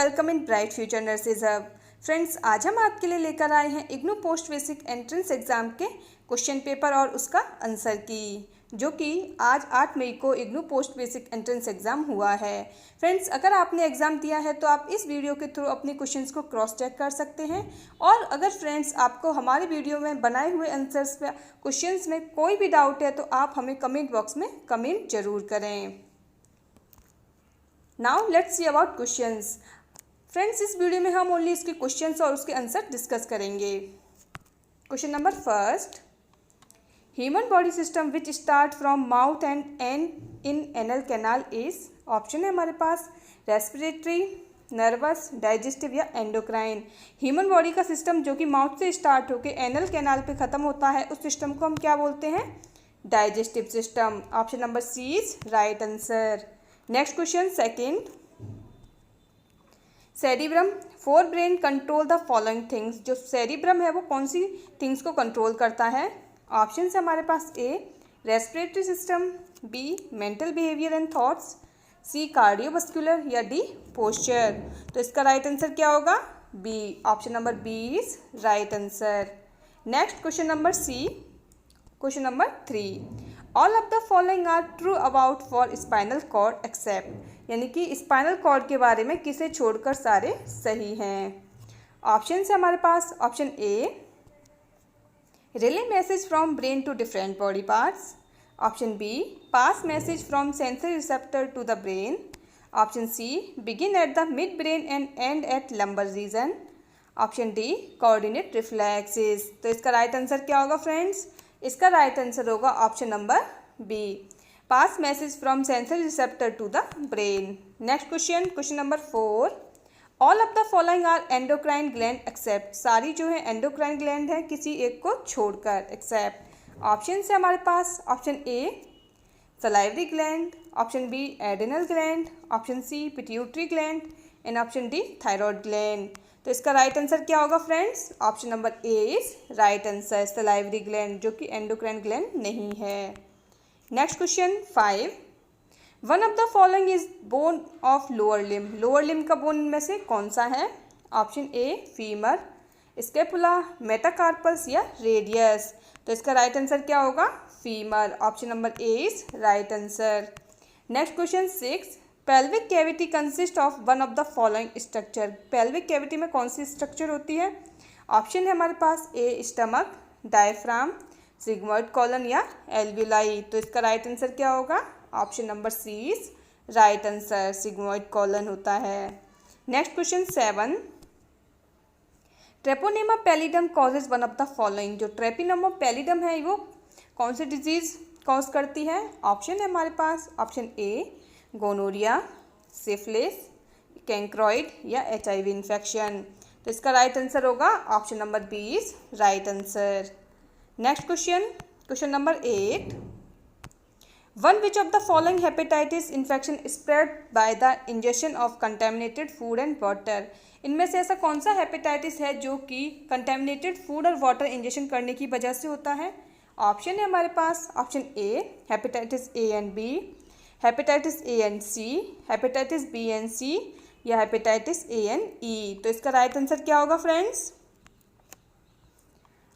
Welcome in bright future nurses hub. Friends, आज हम आपके लिए लेकर आए हैं IGNOU post basic entrance exam के क्वेश्चन पेपर और उसका आंसर की, जो कि आज 8 मई को IGNOU post basic entrance exam हुआ है। फ्रेंड्स, अगर आपने एग्जाम दिया है तो आप इस वीडियो के थ्रू अपने क्वेश्चंस को क्रॉस चेक कर सकते हैं। और अगर फ्रेंड्स आपको हमारे वीडियो में बनाए हुए आंसर्स पे क्वेश्चंस में कोई भी डाउट है तो आप हमें कमेंट बॉक्स में कमेंट जरूर करें। Now let's see about questions. Friends, इस वीडियो में हम ओनली इसके क्वेश्चंस और उसके आंसर डिस्कस करेंगे। Question number first, human body system which start from mouth and and in anal canal is. Option है हमारे पास रेस्पिरेटरी, नर्वस, डाइजेस्टिव या एंडोक्राइन। ह्यूमन बॉडी का सिस्टम जो कि माउथ से स्टार्ट होकर एनल कैनाल पे ख़त्म होता है, उस सिस्टम को हम क्या बोलते हैं? Digestive system. Option number C is right answer. Next question second, cerebrum for brain control the following things. जो सेरिब्रम है वो कौन सी थिंग्स को कंट्रोल करता है? ऑप्शन है हमारे पास A respiratory system, B mental behaviour and thoughts, C cardiovascular या डी पोस्चर। तो इसका राइट आंसर क्या होगा? B. Option number B is right answer. Next question number C, question number 3, all of the following are true about for spinal cord except. यानी कि spinal cord के बारे में किसे छोड़कर सारे सही हैं। ऑप्शन है हमारे पास option A relay message from brain to different body parts, option B pass message from sensory receptor to the brain, option C begin at the mid brain and end at lumbar region, option D coordinate reflexes. तो इसका right answer क्या होगा friends? इसका right answer होगा option number B, pass message from sensory receptor to the brain. Next question, question number 4, all of the following are endocrine gland except. सारी जो है endocrine gland है किसी एक को छोड़कर, एक्सेप्ट। ऑप्शन है हमारे पास option A salivary gland, option B adrenal gland, option C pituitary gland and option D thyroid gland. तो इसका राइट आंसर क्या होगा friends? Option number A is right answer, salivary gland, जो कि एंडोक्राइन ग्लैंड नहीं है। Next question 5, one of the following is bone of lower limb. Lower limb का bone इनमें से कौन सा है? Option A femur, scapula, metacarpals या रेडियस। तो इसका राइट आंसर क्या होगा? Femur. Option number A is right answer. Next question 6, pelvic cavity consist of one of the following structure. Pelvic cavity में कौन सी स्ट्रक्चर होती है? ऑप्शन है हमारे पास A stomach, diaphragm, sigmoid colon या एल्विलाई। तो इसका राइट आंसर क्या होगा? Option number C is right answer, sigmoid colon होता है। Next question 7, treponema pallidum causes one of the following. जो ट्रेपोनेमा पैलिडम है वो कौन सी डिजीज कॉज करती है? ऑप्शन है हमारे पास option A gonorrhoea, syphilis, chancroid या HIV इन्फेक्शन। तो इसका राइट आंसर होगा option number B is right answer. Next question, question number 8, one which of the following hepatitis infection spread by the injection of contaminated food and water. इनमें से ऐसा कौन सा hepatitis है जो कि कंटेमिनेटेड फूड और वाटर इंजेक्शन करने की वजह से होता है? ऑप्शन है हमारे पास option A hepatitis A and B, hepatitis A and C, hepatitis B and C या हेपेटाइटिस ए एंड ई। तो इसका राइट आंसर क्या होगा friends?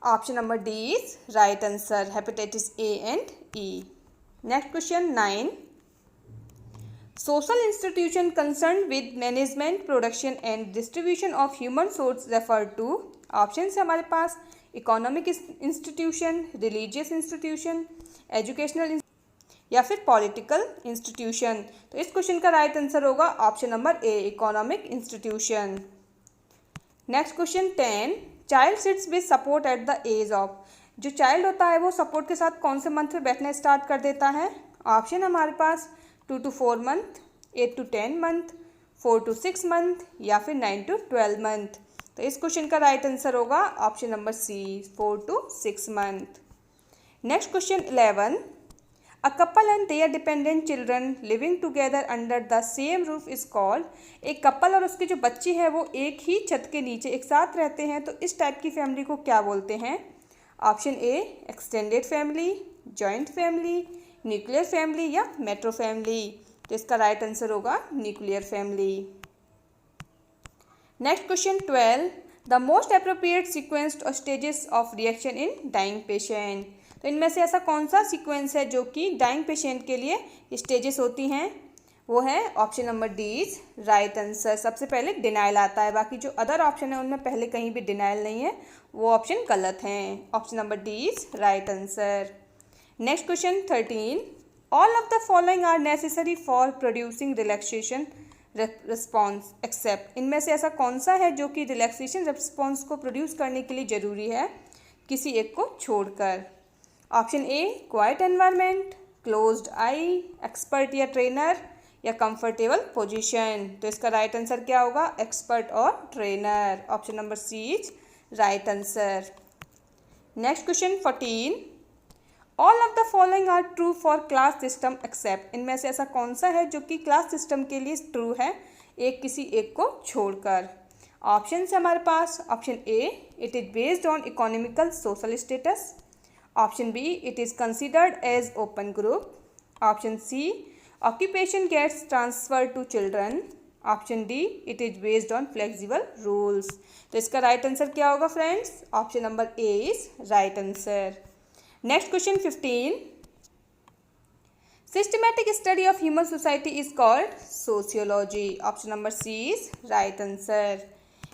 Option number D is right answer, hepatitis A and E. Next question 9, social institution concern with management, production and distribution of human source refer to. Option है हमारे पास economic institution, religious institution, educational या फिर political institution. तो इस question का right answer होगा option number A economic institution. Next question 10, child sits with support at the age of. जो चाइल्ड होता है वो सपोर्ट के साथ कौन से मंथ में बैठना स्टार्ट कर देता है? ऑप्शन हमारे पास 2 to 4 month, 8 to 10 month, 4 to 6 month या फिर 9 to 12 मंथ। तो इस क्वेश्चन का राइट आंसर होगा option number C 4 to 6 month. Next question 11, A couple and their dependent children living together under the same roof is called। एक couple और उसकी जो बच्ची है वो एक ही छत के नीचे एक साथ रहते हैं, तो इस टाइप की फैमिली को क्या बोलते हैं? Option A extended family, joint family, nuclear family या मेट्रो फैमिली। तो इसका राइट आंसर होगा nuclear family. Next question 12, the most appropriate sequence और stages of reaction in dying patient. तो इनमें से ऐसा कौन सा सीक्वेंस है जो कि डाइंग पेशेंट के लिए स्टेजेस होती हैं? वो है option number D is right answer. सबसे पहले डिनाइल आता है, बाकी जो अदर ऑप्शन है उनमें पहले कहीं भी डिनाइल नहीं है, वो ऑप्शन गलत हैं। Option number D is right answer. Next question 13, all of the following are necessary for producing relaxation response except. इनमें से ऐसा कौन सा है जो कि रिलैक्सेशन रिस्पॉन्स को प्रोड्यूस करने के लिए ज़रूरी है, किसी एक को छोड़कर? Option A quiet environment, closed eye, expert या ट्रेनर, या कंफर्टेबल पोजीशन। तो इसका राइट आंसर क्या होगा? एक्सपर्ट और trainer. Option number C is right answer. Next question 14, all of the following are true for class system except. इनमें से ऐसा कौन सा है जो कि क्लास सिस्टम के लिए ट्रू है, एक किसी एक को छोड़कर? ऑप्शन है हमारे पास, option A it is based on economical social status, option B it is considered as open group, option C occupation gets transferred to children, option D it is based on flexible rules. तो इसका right answer क्या होगा friends? Option number A is right answer. Next question 15, systematic study of human society is called sociology. Option number C is right answer.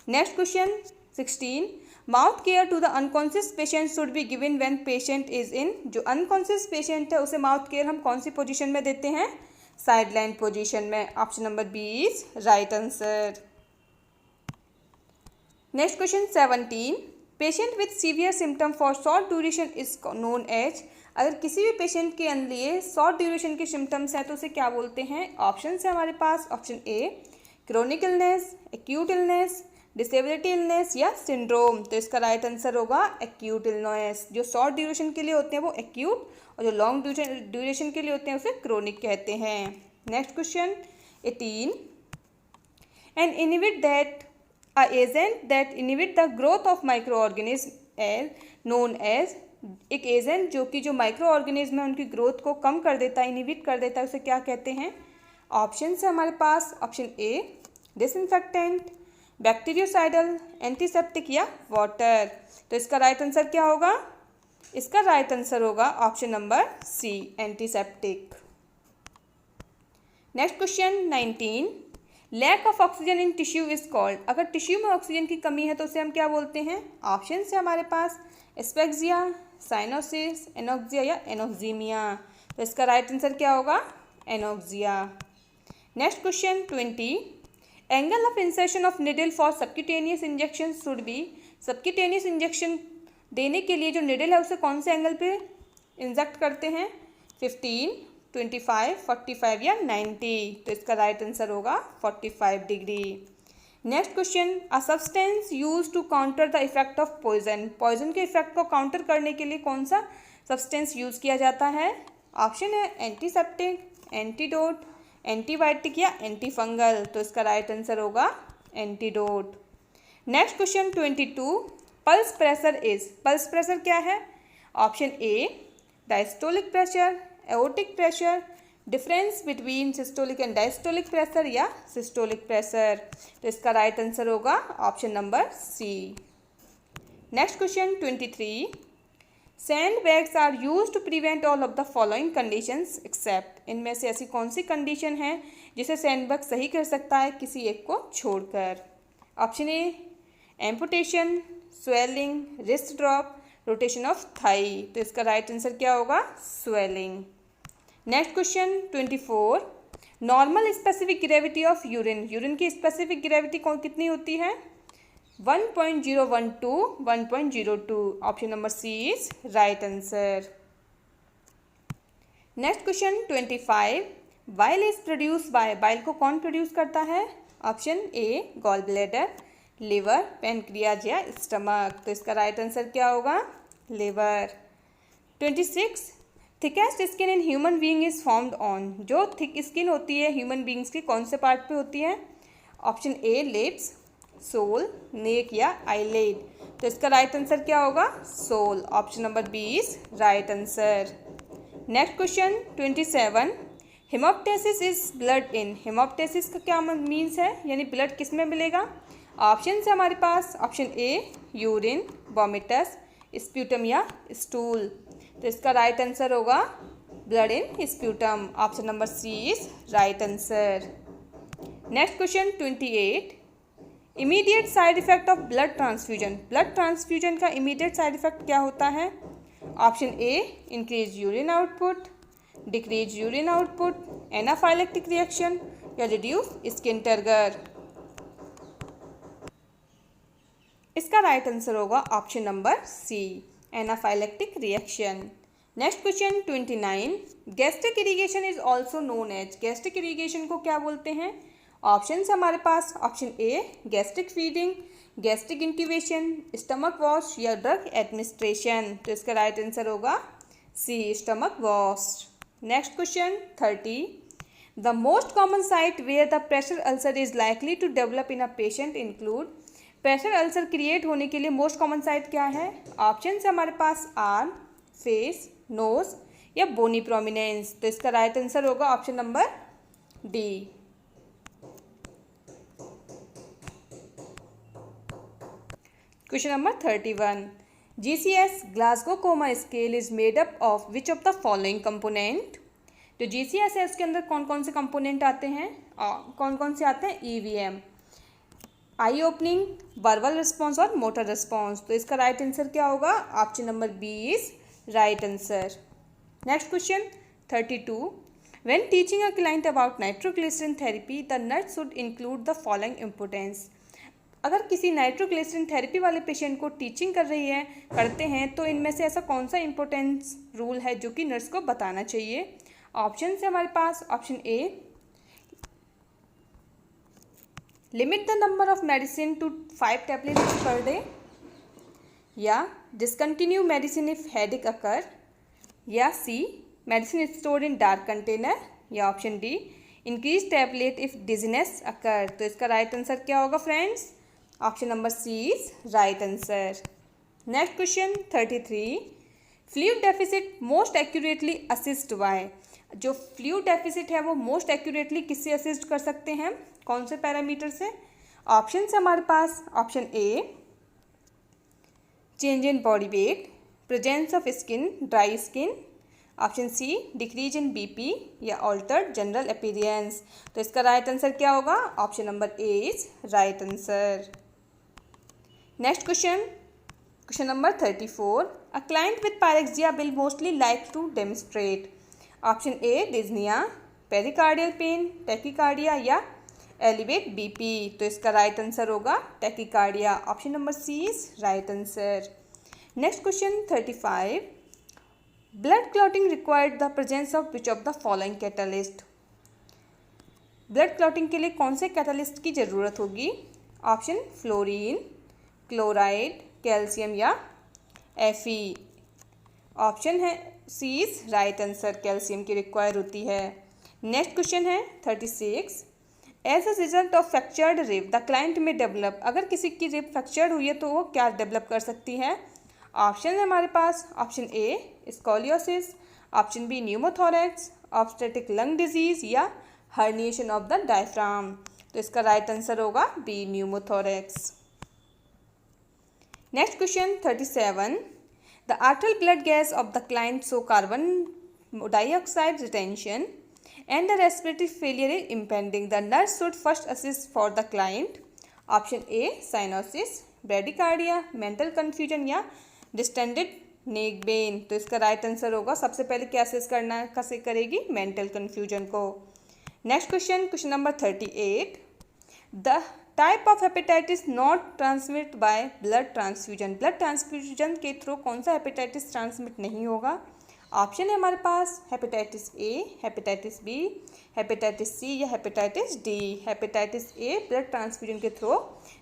Next question 16, mouth care to the unconscious patient should be given when patient is in. जो unconscious patient है उसे mouth care हम कौन सी position में देते हैं? Sideline position में। Option number B is right answer. Next question 17, patient with severe symptom for short duration is known as. अगर किसी भी पेशेंट के लिए शॉर्ट ड्यूरेशन के सिम्टम्स हैं तो उसे क्या बोलते हैं? ऑप्शन है हमारे पास, option A chronic illness, acute illness, disability illness या सिंड्रोम। तो इसका राइट आंसर होगा एक्यूट इलनेस। जो शॉर्ट ड्यूरेशन के लिए होते हैं वो एक्यूट, और जो लॉन्ग ड्यूरेशन के लिए होते हैं उसे क्रोनिक कहते हैं। Next question 18, an inhibit that a agent that inhibit the growth of micro organism as known as. एक एजेंट जो कि जो माइक्रो ऑर्गेनिज्म है उनकी ग्रोथ को कम कर देता है, इनहिबिट कर देता है, उसे क्या कहते हैं? ऑप्शन है हमारे पास, option A disinfectant, bactericidal, antiseptic या वाटर। तो इसका राइट आंसर क्या होगा? इसका राइट आंसर होगा option number C antiseptic. Next question 19, lack of oxygen in tissue is called. अगर टिश्यू में ऑक्सीजन की कमी है तो उसे हम क्या बोलते हैं? ऑप्शन है हमारे पास एस्पेक्सिया, साइनोसिस, एनोक्सिया या एनोक्सीमिया। तो इसका राइट आंसर क्या होगा? Anoxia. Next question 20, angle of insertion of needle for subcutaneous injection should be. Subcutaneous injection देने के लिए जो निडल है उसे कौन से एंगल पे इंजेक्ट करते हैं? 15, 25, 45 या 90। तो इसका राइट आंसर होगा 45 degree. Next question, a substance use to counter the effect of poison. Poison के इफेक्ट को काउंटर करने के लिए कौन सा सब्सटेंस यूज किया जाता है? ऑप्शन है एंटीसेप्टिक, एंटीडोट, एंटीबायोटिक या एंटीफंगल। तो इसका राइट आंसर होगा antidote. Next question 22, pulse pressure is. Pulse pressure क्या है? Option A diastolic pressure, aortic pressure, difference between systolic and diastolic pressure या सिस्टोलिक प्रेशर। तो इसका राइट आंसर होगा option number C. Next question 23, sand bags are use to prevent all of the following conditions except. इनमें से ऐसी कौन सी condition है जिसे सैंड बैग सही कर सकता है किसी एक को छोड़कर? Option A amputation, swelling, wrist drop, rotation of thigh. तो इसका राइट आंसर क्या होगा? Swelling. Next question 24, normal specific gravity of urine. Urine की स्पेसिफिक ग्रेविटी कितनी होती है? 1.012 to 1.02। Option number C is right answer. Next question 25, bile is produce by. Bile को कौन प्रोड्यूस करता है? Option A gall bladder, liver, pancreas या stomach. तो इसका राइट आंसर क्या होगा? Liver. 26, thickest skin in human being is formed on. जो थिक स्किन होती है ह्यूमन बीइंग्स की कौन से पार्ट पे होती है? Option A lips, sole, neck या आईलिड। तो इसका राइट आंसर क्या होगा? Sole. Option number B is right answer. Next question 27, haemoptysis is blood in. Haemoptysis का क्या मीन्स है, यानी ब्लड किस में मिलेगा? ऑप्शन है हमारे पास option A urine, vomitus, sputum या स्टूल। तो इसका राइट आंसर होगा blood in sputum. Option number C is right answer. Next question 28, immediate side effect of blood transfusion. Blood transfusion का इमीडिएट साइड इफेक्ट क्या होता है? Option A increase urine output, decrease urine output, anaphylactic reaction या reduce skin turgor. इसका right answer होगा option number C, anaphylactic reaction. Next question 29, gastric irrigation is also known as. Gastric irrigation को क्या बोलते हैं? ऑप्शन हमारे पास option A gastric feeding, gastric intubation, stomach wash या ड्रग एडमिनिस्ट्रेशन। तो इसका राइट आंसर होगा C, stomach wash. Next question 30, the most common site where the pressure ulcer is likely to develop in a patient include. Pressure ulcer create होने के लिए most common site क्या है? Option है हमारे पास आर्म, फेस, नोज या बोनी prominence. तो इसका राइट आंसर होगा option number D. Question number 31, GCS Glasgow coma scale is made up of which of the following component. तो GCS है उसके अंदर कौन कौन से कंपोनेंट आते हैं? कौन कौन से आते हैं? EVM, eye opening, verbal response और मोटर रिस्पॉन्स। तो इसका राइट आंसर क्या होगा? Option number B is right answer. Next question 32, when teaching a client about nitroglycerin therapy the nurse should include the following importance. अगर किसी nitroglycerin therapy वाले patient को teaching करते हैं तो इनमें से ऐसा कौन सा इंपॉर्टेंस रूल है जो कि नर्स को बताना चाहिए? ऑप्शन है हमारे पास option A limit the number of medicine to 5 tablets per day, या discontinue medicine if headache occur, या C medicine stored in dark container, या option D increase tablet if dizziness occur. तो इसका राइट आंसर क्या होगा friends? Option number C is right answer. Next question 33, fluid deficit most accurately assist by. जो fluid deficit है वो most accurately किससे assist कर सकते हैं? कौन से पैरामीटर से? ऑप्शन है हमारे पास option A change in body weight, presence of skin, dry skin, option C decrease in BP या ऑल्टर्ड जनरल अपीयरेंस। तो इसका राइट आंसर क्या होगा? Option number A is right answer. Next question number 34, a client with pyrexia will mostly like to demonstrate. Option A dyspnoea, pericardial pain, tachycardia या elevate BP। तो इसका right answer होगा tachycardia. Option number C is right answer. Next question 35, blood clotting required the presence of which of the following catalyst. Blood clotting के लिए कौन से catalyst की ज़रूरत होगी? ऑप्शन फ्लोरीन, क्लोराइड, कैल्शियम या Fe। ऑप्शन है C is right answer, calcium की रिक्वायर होती है। नेक्स्ट क्वेश्चन है 36, as a result of fractured rib the client में डेवलप। अगर किसी की रिब फ्रैक्चर्ड हुई है तो वो क्या डेवलप कर सकती है? ऑप्शन है हमारे पास option A scoliosis, option B pneumothorax, obstructive lung disease या हर्निएशन ऑफ द डायफ्राम। तो इसका राइट आंसर होगा B pneumothorax. Next question 37, the arterial blood gas of the client show carbon dioxide retention and the respiratory failure is impending. The nurse should first assist for the client. Option A cyanosis, bradycardia, mental confusion या distended neck pain। तो इसका right answer होगा सबसे पहले क्या assess करना कैसे करेगी? मेंटल कन्फ्यूजन को। Next question number 38, the type of hepatitis not transmit by blood transfusion. Blood transfusion के थ्रू कौन सा हेपेटाइटिस ट्रांसमिट नहीं होगा? ऑप्शन है हमारे पास hepatitis A, hepatitis B, hepatitis C या hepatitis D. Hepatitis A blood transfusion के थ्रू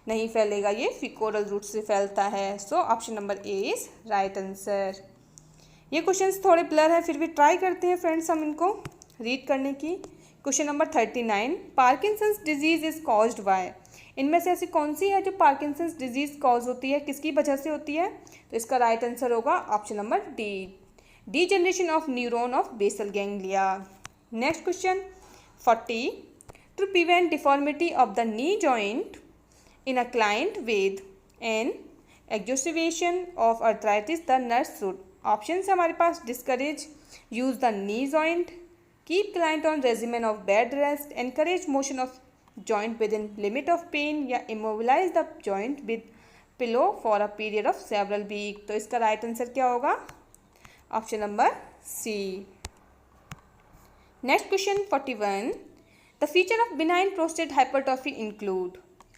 नहीं फैलेगा, ये फीकोरल रूट से फैलता है। So option number A is right answer. ये क्वेश्चंस थोड़े ब्लर है, फिर भी ट्राई करते हैं फ्रेंड्स हम इनको रीड करने की। Question number 39, Parkinson's disease is caused bye. इनमें से ऐसी कौन सी है जो पार्किंसंस डिजीज कॉज होती है, किसकी वजह से होती है? तो इसका राइट आंसर होगा option number D, degeneration of neuron of basal ganglia. Next question 40, to prevent deformity of the knee joint In a client with an exacerbation of arthritis, the nurse should. Option है हमारे पास discourage use the knee joint, keep client on regimen of bed rest, encourage motion of joint within limit of pain, या immobilise the joint with pillow for a period of several week. तो इसका right answer क्या होगा? Option number C. Next question 41, the feature of benign prostate hypertrophy include.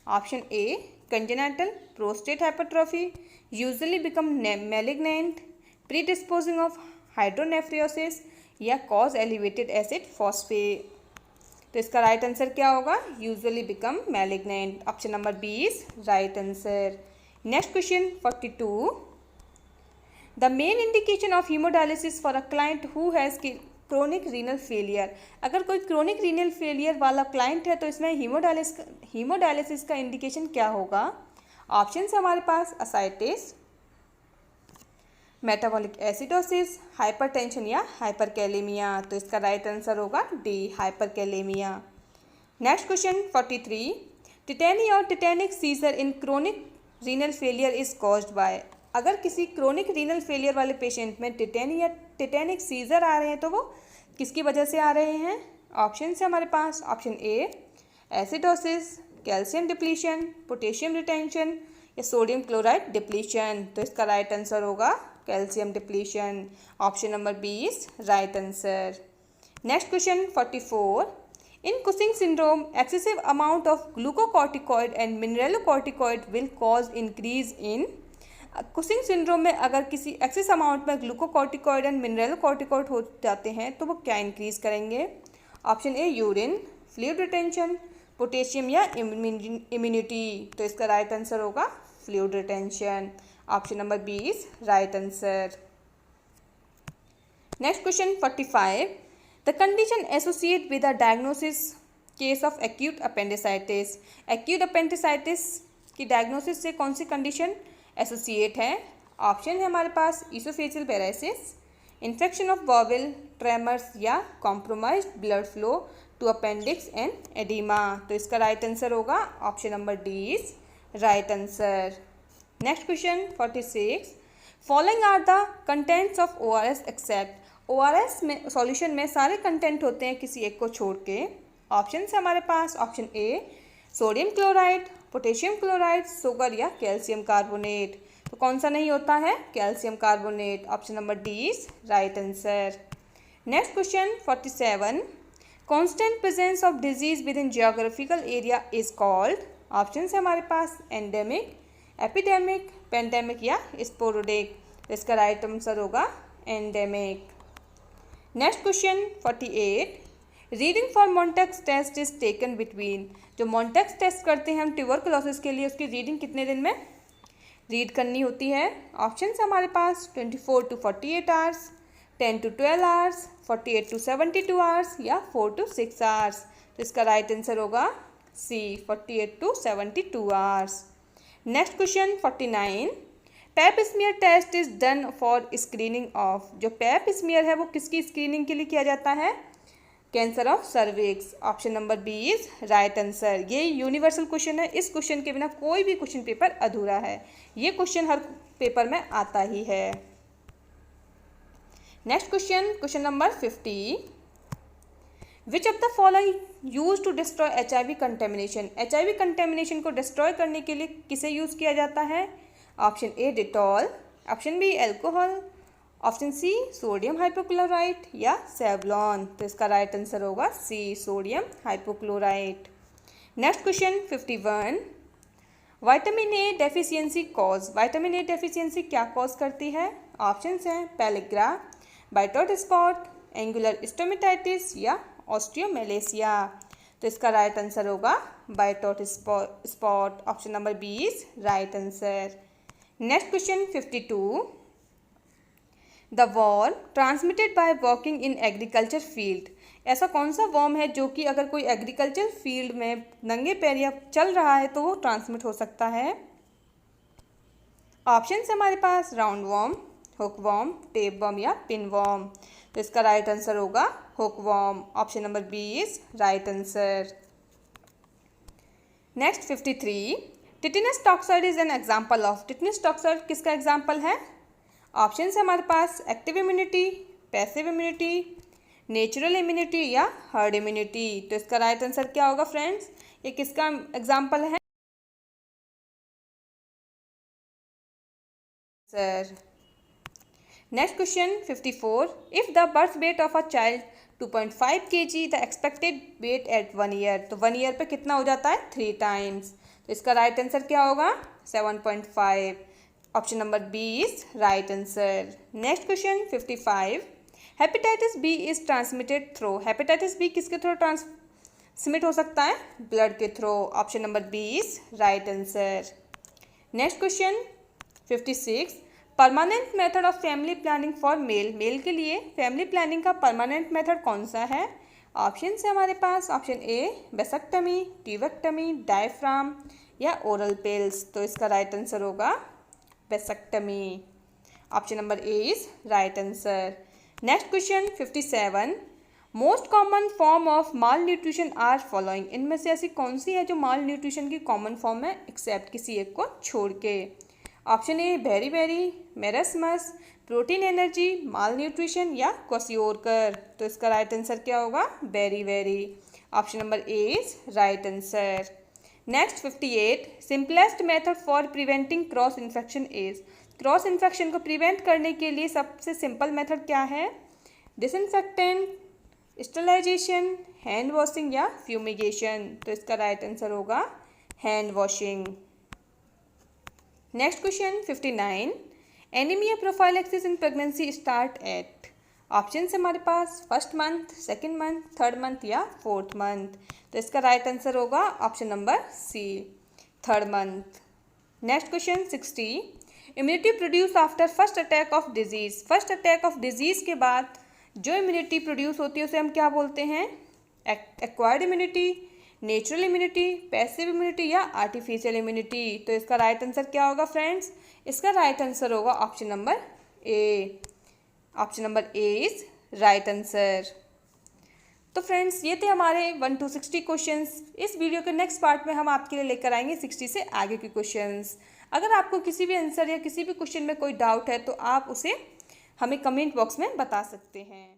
Option A congenital prostate hypertrophy usually become malignant, predisposing of hydronephrosis, या cause elevated acid phosphate। तो इसका right answer क्या होगा? Usually become malignant. Option number B is right answer. Next question 42, the main indication of hemodialysis for a client who has chronic renal failure. अगर कोई chronic renal failure वाला client है तो इसमें हीमोडायलिसिस का indication क्या होगा? ऑप्शन है हमारे पास असाइटिस, मेटाबॉलिक एसिडोसिस, हाइपरटेंशन या हाइपरकैलेमिया। तो इसका राइट आंसर होगा D, hyperkalaemia. Next question 43, tetany और tetanic seizure in chronic renal failure is caused by. अगर किसी क्रोनिक रीनल फेलियर वाले पेशेंट में टिटेनी या टिटेनिक सीजर आ रहे हैं तो वो किसकी वजह से आ रहे हैं? ऑप्शन है हमारे पास option A acidosis, calcium depletion, potassium retention, या सोडियम क्लोराइड डिप्लीशन। तो इसका राइट आंसर होगा calcium depletion. Option number B is right answer. Next question 44, in Cushing syndrome excessive amount of glucocorticoid and mineralocorticoid will cause increase in. Cushing syndrome में अगर किसी excess amount में glucocorticoid and mineralocorticoid हो जाते हैं तो वो क्या इंक्रीज करेंगे? Option A urine, fluid retention, potassium, या इम्यूनिटी। तो इसका राइट आंसर होगा fluid retention. Option number B is right answer. Next question 45, the condition associate with a diagnosis case of acute appendicitis. Acute appendicitis की diagnosis से कौन सी condition associate है? Option है हमारे पास oesophageal paralysis, infection of bowel, tremors, या compromised blood flow to appendix and oedema. तो इसका राइट आंसर होगा option number D is right answer. Next question 46, following are the contents of ORS except. ORS में solution में सारे content होते हैं किसी एक को छोड़ के। ऑप्शन है हमारे पास option A sodium chloride, potassium chloride, sugar, या कैल्शियम कार्बोनेट। तो कौन सा नहीं होता है? Calcium carbonate. Option number D is right answer. Next question 47, constant presence of disease within geographical area is called. Option है हमारे पास एंडेमिक, एपिडेमिक, पेंडेमिक, या स्पोरोडिक। तो इसका राइट आंसर होगा endemic. Next question 48, reading for Mantoux test is taken between. जो Mantoux test करते हैं हम ट्यूबरकुलोसिस के लिए, उसकी रीडिंग कितने दिन में रीड करनी होती है? ऑप्शन है हमारे पास 24 to 48 hours, 10 to 12 hours, 48 to 72 hours, या 4 to 6 आवर्स। तो इसका राइट आंसर होगा C, 48 to 72 hours. Next question 49, pap smear test is done for screening of. जो पैप स्मीयर है वो किसकी स्क्रीनिंग के लिए किया जाता है? Cancer of cervix. Option number B is right answer. ये यूनिवर्सल क्वेश्चन है, इस क्वेश्चन के बिना कोई भी क्वेश्चन पेपर अधूरा है। ये क्वेश्चन हर पेपर में आता ही है। Next question number 50, which of the following use to destroy HIV contamination. HIV contamination को डिस्ट्रॉय करने के लिए किसे यूज किया जाता है? Option A Dettol, option B alcohol, option C sodium hypochlorite, या सेवलॉन। तो इसका राइट आंसर होगा C, sodium hypochlorite. Next question 51, vitamin A deficiency cause. Vitamin A deficiency क्या कॉज करती है? ऑप्शंस हैं pellagra, Bitot spot, angular stomatitis, या osteomalacia. तो इसका राइट आंसर होगा Bitot spot. Option number B is right answer. Next question 52, the worm transmitted by walking in agriculture field. ऐसा कौन सा वर्म है जो कि अगर कोई एग्रीकल्चर फील्ड में नंगे पैर या चल रहा है तो वो ट्रांसमिट हो सकता है? ऑप्शन है हमारे पास round worm, hook worm, tape worm, या पिन वर्म। तो इसका राइट आंसर होगा hook worm. Option number B is right answer. Next 53, tetanus toxoid is an example of, tetanus toxoid किसका एग्जाम्पल है? ऑप्शन है हमारे पास active immunity, passive immunity, natural immunity या हर्ड इम्यूनिटी। तो इसका राइट आंसर क्या होगा फ्रेंड्स? ये किसका एग्जाम्पल है sir? Next question 54, if the birth weight of a child 2.5 kg, the expected weight at 1 year, तो 1 ईयर पे कितना हो जाता है? 3 टाइम्स। तो इसका राइट आंसर क्या होगा? 7.5। Option number B is right answer. Next question 55, hepatitis B is transmitted through, hepatitis B किसके थ्रू ट्रांसमिट हो सकता है? ब्लड के through. Option number B is right answer. Next question 56, permanent method of family planning for male, male के लिए family planning का permanent method कौन सा है? ऑप्शन है हमारे पास, option A vasectomy, tubectomy, diaphragm या ओरल पिल्स। तो इसका राइट आंसर होगा vasectomy. Option number A is right answer. Next question 57, most common form of malnutrition are following, इनमें से ऐसी कौन सी है जो माल न्यूट्रिशन की कॉमन फॉर्म है एक्सेप्ट किसी एक को छोड़ के? Option A beri beri, marasmus, protein energy, malnutrition या क्वासियोरकर। तो इसका राइट आंसर क्या होगा? Beri beri. Option number A is right answer. Next 58, simplest method for preventing cross infection is, cross infection को प्रिवेंट करने के लिए सबसे सिंपल मेथड क्या है? डिसइंफेक्टेंट, स्टरलाइजेशन, हैंड वॉशिंग या फ्यूमिगेशन। तो इसका राइट आंसर होगा hand washing. Next question 59, anaemia prophylaxis in pregnancy start at, option है हमारे पास first month, second month, third month या फोर्थ मंथ। तो इसका राइट आंसर होगा option number C, third month. Next question 60, immunity produce after first attack of disease, first attack of disease के बाद जो इम्यूनिटी प्रोड्यूस होती है उसे हम क्या बोलते हैं? Acquired immunity, natural immunity, passive immunity या आर्टिफिशियल इम्यूनिटी। तो इसका राइट आंसर क्या होगा फ्रेंड्स? इसका राइट आंसर होगा option number A, option number A is right answer. तो फ्रेंड्स ये थे हमारे 1 to 60 क्वेश्चंस। इस वीडियो के नेक्स्ट पार्ट में हम आपके लिए लेकर आएंगे 60 से आगे के क्वेश्चंस। अगर आपको किसी भी आंसर या किसी भी क्वेश्चन में कोई डाउट है तो आप उसे हमें कमेंट बॉक्स में बता सकते हैं।